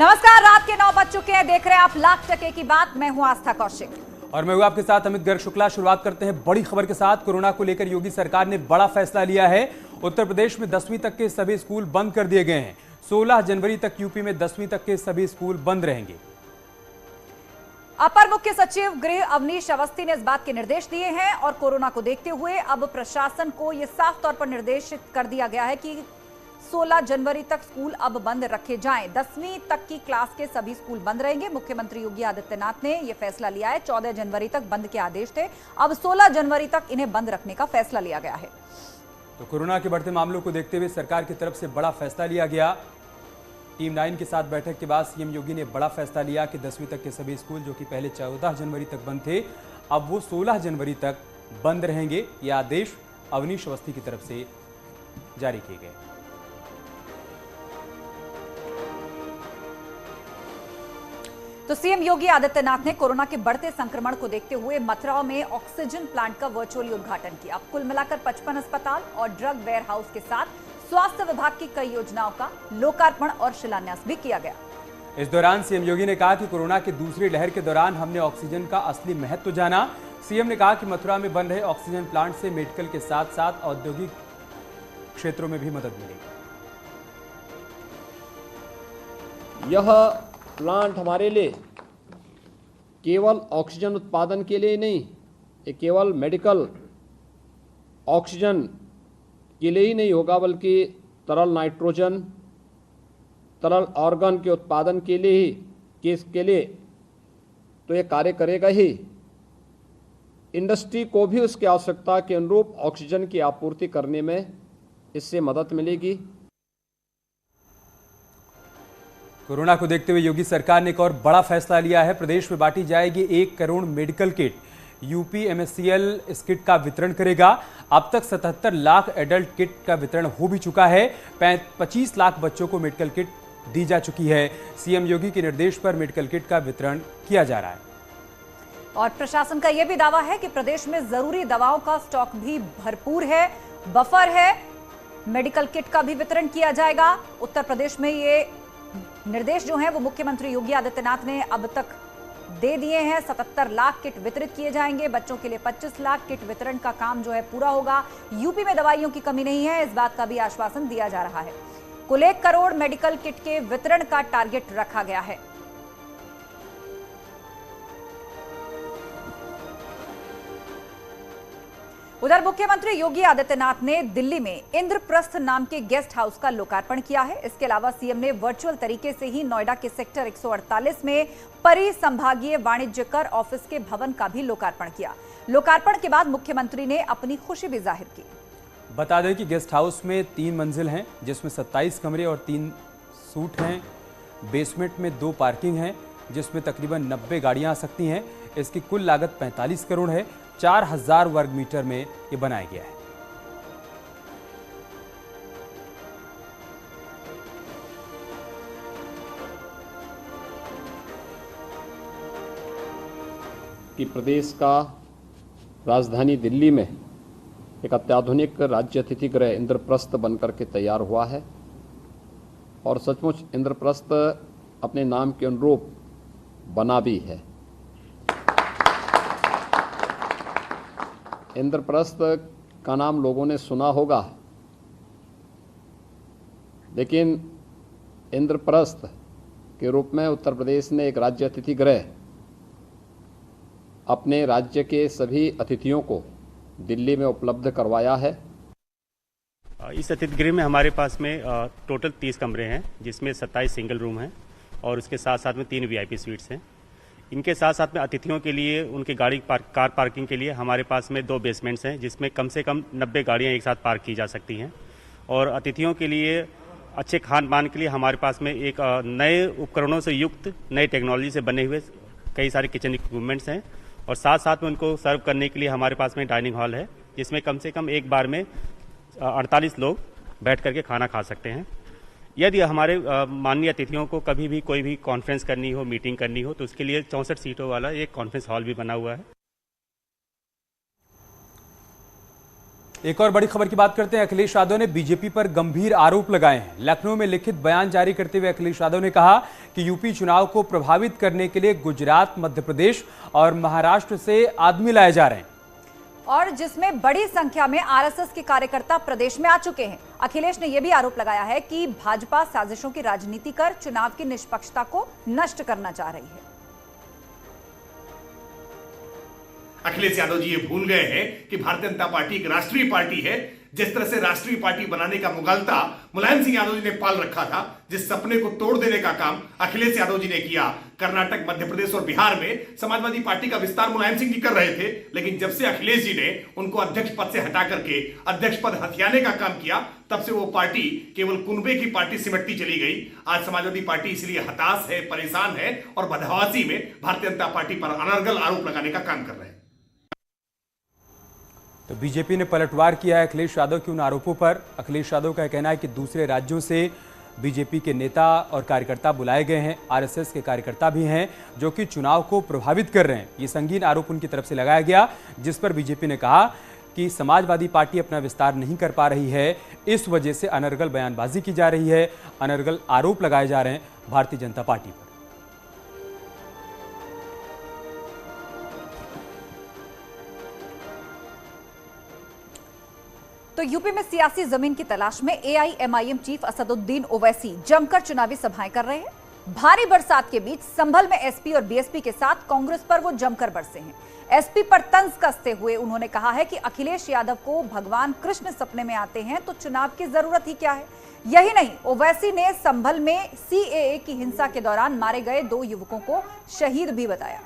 नमस्कार, रात के 9 बज चुके हैं। देख रहे हैं आप लाख टके की बात। मैं हूं आस्था कौशिक और मैं हूं आपके साथ अमित गर्ग शुक्ला। शुरुआत करते हैं बड़ी खबर के साथ। कोरोना को लेकर योगी सरकार ने बड़ा फैसला लिया है। उत्तर प्रदेश में 10वीं तक के सभी स्कूल बंद कर दिए गए हैं। 16 जनवरी तक यूपी में 10वीं तक के सभी स्कूल बंद रहेंगे। अपर मुख्य सचिव गृह अवनीश अवस्थी ने इस बात के निर्देश दिए हैं और कोरोना को देखते हुए अब प्रशासन को यह साफ तौर पर निर्देशित कर दिया गया है कि 16 जनवरी तक स्कूल अब बंद रखे जाएं। 10वीं तक की क्लास के सभी स्कूल बंद रहेंगे। मुख्यमंत्री योगी आदित्यनाथ ने यह फैसला लिया है। 14 जनवरी तक बंद के आदेश थे, अब 16 जनवरी तक इन्हें बंद रखने का फैसला लिया गया है। तो कोरोना के बढ़ते मामलों को देखते हुए सरकार की तरफ से बड़ा फैसला लिया गया। टीम 9 के साथ बैठक के बाद सीएम योगी ने बड़ा फैसला लिया कि 10वीं तक के सभी स्कूल जो कि पहले 14 जनवरी तक बंद थे, अब वो 16 जनवरी तक बंद रहेंगे। यह आदेश अवनीश अवस्थी की तरफ से जारी किए गए। तो सीएम योगी आदित्यनाथ ने कोरोना के बढ़ते संक्रमण को देखते हुए मथुरा में ऑक्सीजन प्लांट का वर्चुअली उद्घाटन किया। अब कुल मिलाकर 55 अस्पताल और ड्रग वेयर हाउस के साथ स्वास्थ्य विभाग की कई योजनाओं का लोकार्पण और शिलान्यास भी किया गया। इस दौरान सीएम योगी ने कहा कि कोरोना की दूसरी लहर के दौरान हमने ऑक्सीजन का असली महत्व जाना। सीएम ने कहा कि मथुरा में बन रहे ऑक्सीजन प्लांट से मेडिकल के साथ साथ औद्योगिक क्षेत्रों में भी मदद मिलेगी। यह प्लांट हमारे लिए केवल ऑक्सीजन उत्पादन के लिए नहीं, ये केवल मेडिकल ऑक्सीजन के लिए ही नहीं होगा, बल्कि तरल नाइट्रोजन, तरल ऑर्गन के उत्पादन के लिए ही, केस के लिए तो ये कार्य करेगा ही। इंडस्ट्री को भी उसकी आवश्यकता के अनुरूप ऑक्सीजन की आपूर्ति करने में इससे मदद मिलेगी। कोरोना को देखते हुए योगी सरकार ने एक और बड़ा फैसला लिया है। प्रदेश में बांटी जाएगी 1 करोड़ मेडिकल किट। यूपी एमएससीएल इस किट का वितरण करेगा। अब तक 77 लाख एडल्ट किट का वितरण हो भी चुका है। 25 लाख बच्चों को मेडिकल किट दी जा चुकी है। सीएम योगी के निर्देश पर मेडिकल किट का वितरण किया जा रहा है। और प्रशासन का यह भी दावा है कि प्रदेश में जरूरी दवाओं का स्टॉक भी भरपूर है, बफर है। मेडिकल किट का भी वितरण किया जाएगा। उत्तर प्रदेश में ये निर्देश जो हैं वो मुख्यमंत्री योगी आदित्यनाथ ने अब तक दे दिए हैं। 77 लाख किट वितरित किए जाएंगे। बच्चों के लिए 25 लाख किट वितरण का काम जो है पूरा होगा। यूपी में दवाइयों की कमी नहीं है, इस बात का भी आश्वासन दिया जा रहा है। कुल 1 करोड़ मेडिकल किट के वितरण का टारगेट रखा गया है। उधर मुख्यमंत्री योगी आदित्यनाथ ने दिल्ली में इंद्रप्रस्थ नाम के गेस्ट हाउस का लोकार्पण किया है। इसके अलावा सीएम ने वर्चुअल तरीके से ही नोएडा के सेक्टर 148 में परिसंभागीय वाणिज्य कर ऑफिस के भवन का भी लोकार्पण किया। लोकार्पण के बाद मुख्यमंत्री ने अपनी खुशी भी जाहिर की। बता दें कि गेस्ट हाउस में 3 मंजिल हैं, जिसमें 27 कमरे और 3 सूट हैं। बेसमेंट में 2 पार्किंग हैं, जिसमें तकरीबन 90 गाड़ियां आ सकती हैं। इसकी कुल लागत 45 करोड़ है। 4000 वर्ग मीटर में ये बनाया गया है। कि प्रदेश का राजधानी दिल्ली में एक अत्याधुनिक राज्य अतिथि गृह इंद्रप्रस्थ बनकर के तैयार हुआ है और सचमुच इंद्रप्रस्थ अपने नाम के अनुरूप बना भी है। इंद्रप्रस्थ का नाम लोगों ने सुना होगा, लेकिन इंद्रप्रस्थ के रूप में उत्तर प्रदेश ने एक राज्य अतिथि गृह अपने राज्य के सभी अतिथियों को दिल्ली में उपलब्ध करवाया है। इस अतिथि गृह में हमारे पास में टोटल 30 कमरे हैं, जिसमें 27 सिंगल रूम हैं और उसके साथ साथ में 3 वीआईपी स्वीट्स हैं। इनके साथ साथ में अतिथियों के लिए उनके कार पार्किंग के लिए हमारे पास में 2 बेसमेंट्स हैं, जिसमें कम से कम 90 गाड़ियां एक साथ पार्क की जा सकती हैं। और अतिथियों के लिए अच्छे खान पान के लिए हमारे पास में एक नए उपकरणों से युक्त नई टेक्नोलॉजी से बने हुए कई सारे किचन इक्विपमेंट्स हैं। और साथ साथ में उनको सर्व करने के लिए हमारे पास में डाइनिंग हॉल है, जिसमें कम से कम एक बार में 48 लोग बैठ करके खाना खा सकते हैं। यदि हमारे माननीय अतिथियों को कभी भी कोई भी कॉन्फ्रेंस करनी हो, मीटिंग करनी हो, तो उसके लिए 64 सीटों वाला एक कॉन्फ्रेंस हॉल भी बना हुआ है। एक और बड़ी खबर की बात करते हैं। अखिलेश यादव ने बीजेपी पर गंभीर आरोप लगाए हैं। लखनऊ में लिखित बयान जारी करते हुए अखिलेश यादव ने कहा कि यूपी चुनाव को प्रभावित करने के लिए गुजरात, मध्य प्रदेश और महाराष्ट्र से आदमी लाए जा रहे हैं और जिसमें बड़ी संख्या में आरएसएस के कार्यकर्ता प्रदेश में आ चुके हैं। अखिलेश ने यह भी आरोप लगाया है कि भाजपा साजिशों की राजनीति कर चुनाव की निष्पक्षता को नष्ट करना चाह रही है। अखिलेश यादव जी ये भूल गए हैं कि भारतीय जनता पार्टी एक राष्ट्रीय पार्टी है। जिस तरह से राष्ट्रीय पार्टी बनाने का मुगलता मुलायम सिंह यादव जी ने पाल रखा था, जिस सपने को तोड़ देने का काम अखिलेश यादव जी ने किया। कर्नाटक, मध्य प्रदेश और बिहार में समाजवादी पार्टी का विस्तार मुलायम सिंह जी कर रहे थे, लेकिन जब से अखिलेश जी ने उनको अध्यक्ष पद से हटा करके अध्यक्ष पद हथियाने का काम किया, तब से वो पार्टी केवल कुनबे की पार्टी सिमटती चली गई। आज समाजवादी पार्टी इसलिए हताश है, परेशान है और बदहवासी में भारतीय जनता पार्टी पर अनर्गल आरोप लगाने का काम कर रहे हैं। तो बीजेपी ने पलटवार किया है अखिलेश यादव के उन आरोपों पर। अखिलेश यादव का कहना है कि दूसरे राज्यों से बीजेपी के नेता और कार्यकर्ता बुलाए गए हैं, आरएसएस के कार्यकर्ता भी हैं जो कि चुनाव को प्रभावित कर रहे हैं। ये संगीन आरोप उनकी तरफ से लगाया गया, जिस पर बीजेपी ने कहा कि समाजवादी पार्टी अपना विस्तार नहीं कर पा रही है, इस वजह से अनर्गल बयानबाजी की जा रही है, अनर्गल आरोप लगाए जा रहे हैं भारतीय जनता पार्टी पर। तो यूपी में सियासी जमीन की तलाश में एआईएमआईएम चीफ असदुद्दीन ओवैसी जमकर चुनावी सभाएं कर रहे हैं। भारी बरसात के बीच संभल में एसपी और बीएसपी के साथ कांग्रेस पर वो जमकर बरसे हैं। एसपी पर तंज कसते हुए उन्होंने कहा है कि अखिलेश यादव को भगवान कृष्ण सपने में आते हैं तो चुनाव की जरूरत ही क्या है। यही नहीं, ओवैसी ने संभल में सीएए की हिंसा के दौरान मारे गए 2 युवकों को शहीद भी बताया।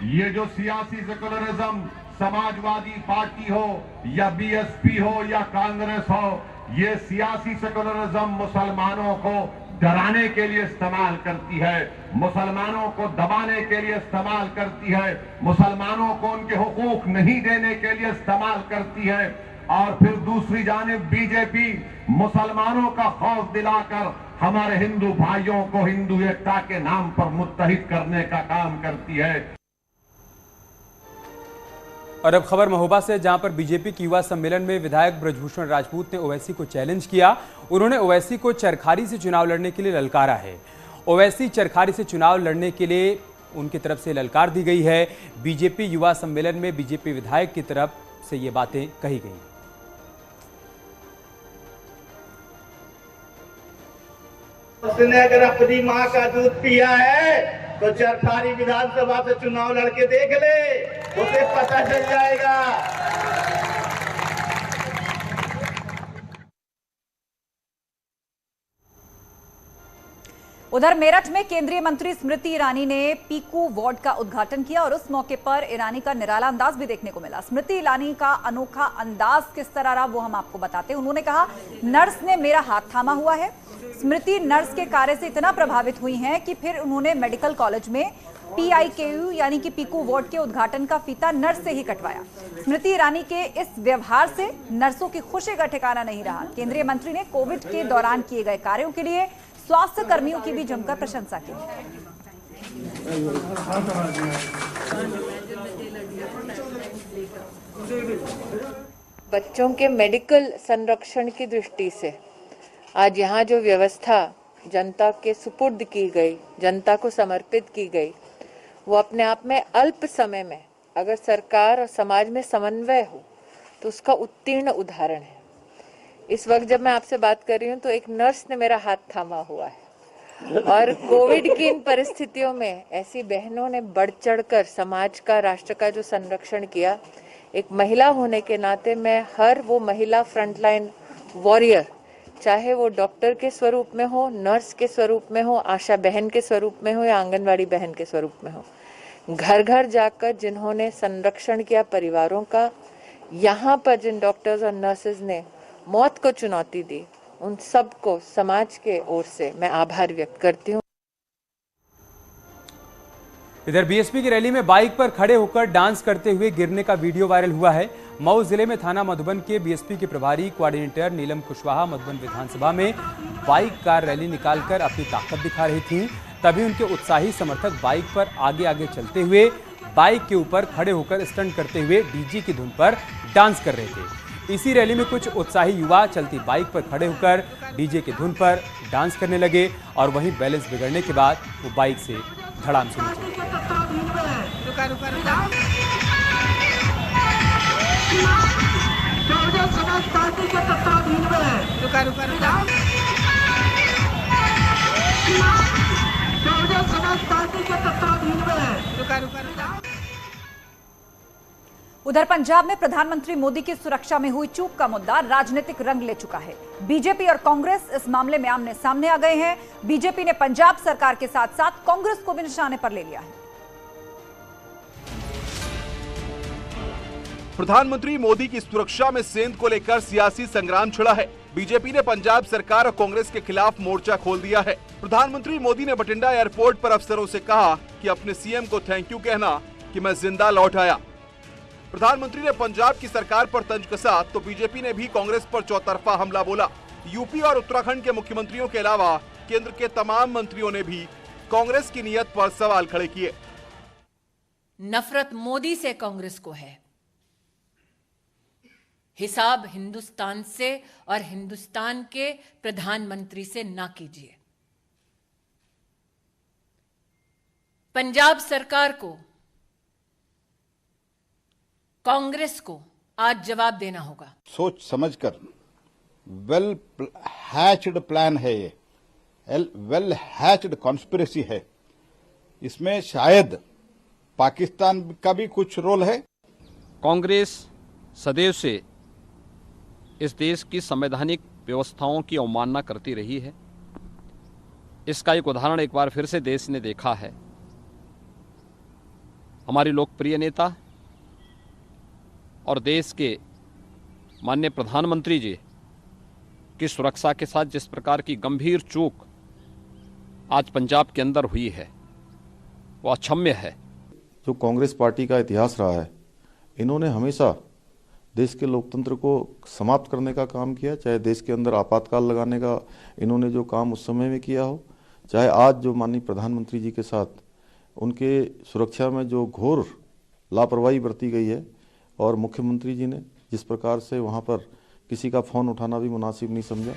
ये जो सियासी सेकुलरिज्म समाजवादी पार्टी हो या बीएसपी हो या कांग्रेस हो, ये सियासी सेकुलरिज्म मुसलमानों को डराने के लिए इस्तेमाल करती है, मुसलमानों को दबाने के लिए इस्तेमाल करती है, मुसलमानों को उनके हुकूक नहीं देने के लिए इस्तेमाल करती है। और फिर दूसरी जानिब बीजेपी मुसलमानों का खौफ दिलाकर हमारे हिंदू भाइयों को हिंदू एकता के नाम पर मुत्तहिद करने का काम करती है। और अब खबर महोबा से, जहां पर बीजेपी के युवा सम्मेलन में विधायक ब्रजभूषण राजपूत ने ओवैसी को चैलेंज किया। उन्होंने ओवैसी को चरखारी से चुनाव लड़ने के लिए ललकारा है। ओवैसी चरखारी से चुनाव लड़ने के लिए उनकी तरफ से ललकार दी गई है। बीजेपी युवा सम्मेलन में बीजेपी विधायक की तरफ से ये बातें कही गई। उसने अगर अपनी माँ का दूध पिया है तो चरखारी विधानसभा से चुनाव लड़के देख ले, उसे पता चल जाएगा। उधर मेरठ में केंद्रीय मंत्री स्मृति ईरानी ने पीकू वार्ड का उद्घाटन किया और उस मौके पर ईरानी का निराला अंदाज भी देखने को मिला। स्मृति ईरानी का अनोखा अंदाज किस तरह रहा वो हम आपको बताते हैं। उन्होंने कहा, नर्स ने मेरा हाथ थामा हुआ है। स्मृति नर्स के कार्य से इतना प्रभावित हुई हैं कि फिर उन्होंने मेडिकल कॉलेज में PIKU यानी कि पीकू वार्ड के उद्घाटन का फीता नर्स से ही कटवाया। स्मृति ईरानी के इस व्यवहार से नर्सों की खुशी का ठिकाना नहीं रहा। केंद्रीय मंत्री ने कोविड के दौरान किए गए कार्यों के लिए स्वास्थ्य कर्मियों की भी जमकर प्रशंसा की। बच्चों के मेडिकल संरक्षण की दृष्टि से आज यहाँ जो व्यवस्था जनता के सुपुर्द की गई, जनता को समर्पित की गई, वो अपने आप में अल्प समय में अगर सरकार और समाज में समन्वय हो तो उसका उत्तीर्ण उदाहरण है। इस वक्त जब मैं आपसे बात कर रही हूँ तो एक नर्स ने मेरा हाथ थामा हुआ है और कोविड की इन परिस्थितियों में ऐसी बहनों ने बढ़ चढ़कर समाज का, राष्ट्र का जो संरक्षण किया। एक महिला होने के नाते मैं हर वो महिला फ्रंटलाइन वॉरियर, चाहे वो डॉक्टर के स्वरूप में हो, नर्स के स्वरूप में हो, आशा बहन के स्वरूप में हो या आंगनवाड़ी बहन के स्वरूप में हो, घर घर जाकर जिन्होंने संरक्षण किया परिवारों का, यहाँ पर जिन डॉक्टर्स और नर्सेज ने मौत को चुनौती दी, उन सबको समाज के ओर से मैं आभार व्यक्त करती हूँ। इधर बीएसपी की रैली में बाइक पर खड़े होकर डांस करते हुए गिरने का वीडियो वायरल हुआ है। मऊ जिले में थाना मधुबन के बीएसपी के प्रभारी कोऑर्डिनेटर नीलम कुशवाहा मधुबन विधानसभा में बाइक कार रैली निकालकर अपनी ताकत दिखा रही थी। तभी उनके उत्साही समर्थक बाइक पर आगे आगे चलते हुए बाइक के ऊपर खड़े होकर स्टंट करते हुए डीजे की धुन पर डांस कर रहे थे। इसी रैली में कुछ उत्साही युवा चलती बाइक पर खड़े होकर डीजे की धुन पर डांस करने लगे और वहीं बैलेंस बिगड़ने के बाद वो बाइक से धड़ाम से नीचे गिरे। उधर पंजाब में प्रधानमंत्री मोदी की सुरक्षा में हुई चूक का मुद्दा राजनीतिक रंग ले चुका है। बीजेपी और कांग्रेस इस मामले में आमने सामने आ गए हैं। बीजेपी ने पंजाब सरकार के साथ साथ कांग्रेस को भी निशाने पर ले लिया है। प्रधानमंत्री मोदी की सुरक्षा में सेंध को लेकर सियासी संग्राम छिड़ा है। बीजेपी ने पंजाब सरकार और कांग्रेस के खिलाफ मोर्चा खोल दिया है। प्रधानमंत्री मोदी ने बठिंडा एयरपोर्ट पर अफसरों से कहा कि अपने सीएम को थैंक यू कहना कि मैं जिंदा लौट आया। प्रधानमंत्री ने पंजाब की सरकार पर तंज कसा तो बीजेपी ने भी कांग्रेस पर चौतरफा हमला बोला। यूपी और उत्तराखंड के मुख्यमंत्रियों के अलावा केंद्र के तमाम मंत्रियों ने भी कांग्रेस की नीयत पर सवाल खड़े किए। नफरत मोदी से कांग्रेस को है, हिसाब हिंदुस्तान से और हिंदुस्तान के प्रधानमंत्री से ना कीजिए। पंजाब सरकार को, कांग्रेस को आज जवाब देना होगा। सोच समझकर वेल हैच्ड प्लान है ये, वेल हैच्ड कॉन्स्पिरेसी है। इसमें शायद पाकिस्तान का भी कुछ रोल है। कांग्रेस सदैव से इस देश की संवैधानिक व्यवस्थाओं की अवमानना करती रही है। इसका एक उदाहरण एक बार फिर से देश ने देखा है। हमारे लोकप्रिय नेता और देश के माननीय प्रधानमंत्री जी की सुरक्षा के साथ जिस प्रकार की गंभीर चूक आज पंजाब के अंदर हुई है वो अक्षम्य है। जो कांग्रेस पार्टी का इतिहास रहा है, इन्होंने हमेशा देश के लोकतंत्र को समाप्त करने का काम किया। चाहे देश के अंदर आपातकाल लगाने का इन्होंने जो काम उस समय में किया हो, चाहे आज जो माननीय प्रधानमंत्री जी के साथ उनके सुरक्षा में जो घोर लापरवाही बरती गई है और मुख्यमंत्री जी ने जिस प्रकार से वहां पर किसी का फोन उठाना भी मुनासिब नहीं समझा।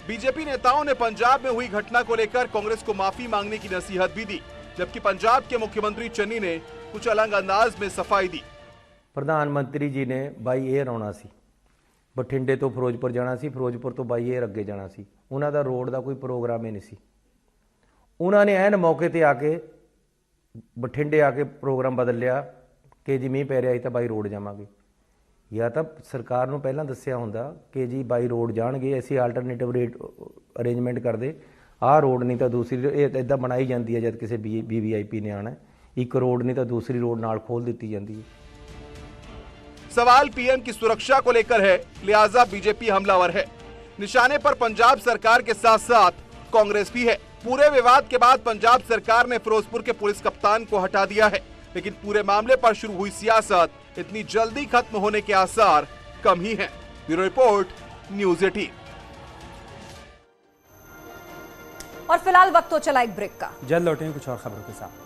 बीजेपी नेताओं ने पंजाब में हुई घटना को लेकर कांग्रेस को माफी मांगने की नसीहत भी दी, जबकि पंजाब के मुख्यमंत्री चन्नी ने कुछ अलग अंदाज में सफाई दी। प्रधानमंत्री जी ने बाई एयर आना सी, बठिंडे तो फिरोजपुर जाना सी, फिरोजपुर तो बाई एयर अगे जाना सी। उन्हां दा रोड का कोई प्रोग्राम ही नहीं सी। उन्होंने एन मौके ते आके बठिंडे आके प्रोग्राम बदल लिया कि जी मीह पै रहा तो बाई रोड जावांगे। या तो सरकार नूं पहलां दस्सिया हुंदा कि जी बाई रोड जाणगे, ऐसी आल्टरनेटिव रेट अरेंजमेंट कर दे, आह रोड नहीं तो दूसरी इदां बनाई जाती है। जब किसी VVIP ने आना, एक रोड नहीं तो दूसरी रोड नाल खोल दी जाती है। सवाल पीएम की सुरक्षा को लेकर है, लिहाजा बीजेपी हमलावर है। निशाने पर पंजाब सरकार के साथ साथ कांग्रेस भी है। पूरे विवाद के बाद पंजाब सरकार ने फिरोजपुर के पुलिस कप्तान को हटा दिया है, लेकिन पूरे मामले पर शुरू हुई सियासत इतनी जल्दी खत्म होने के आसार कम ही हैं। Bureau report, news 18। और फिलहाल वक्त तो चला एक ब्रेक का। जल्द लौटेंगे कुछ और खबरों के साथ।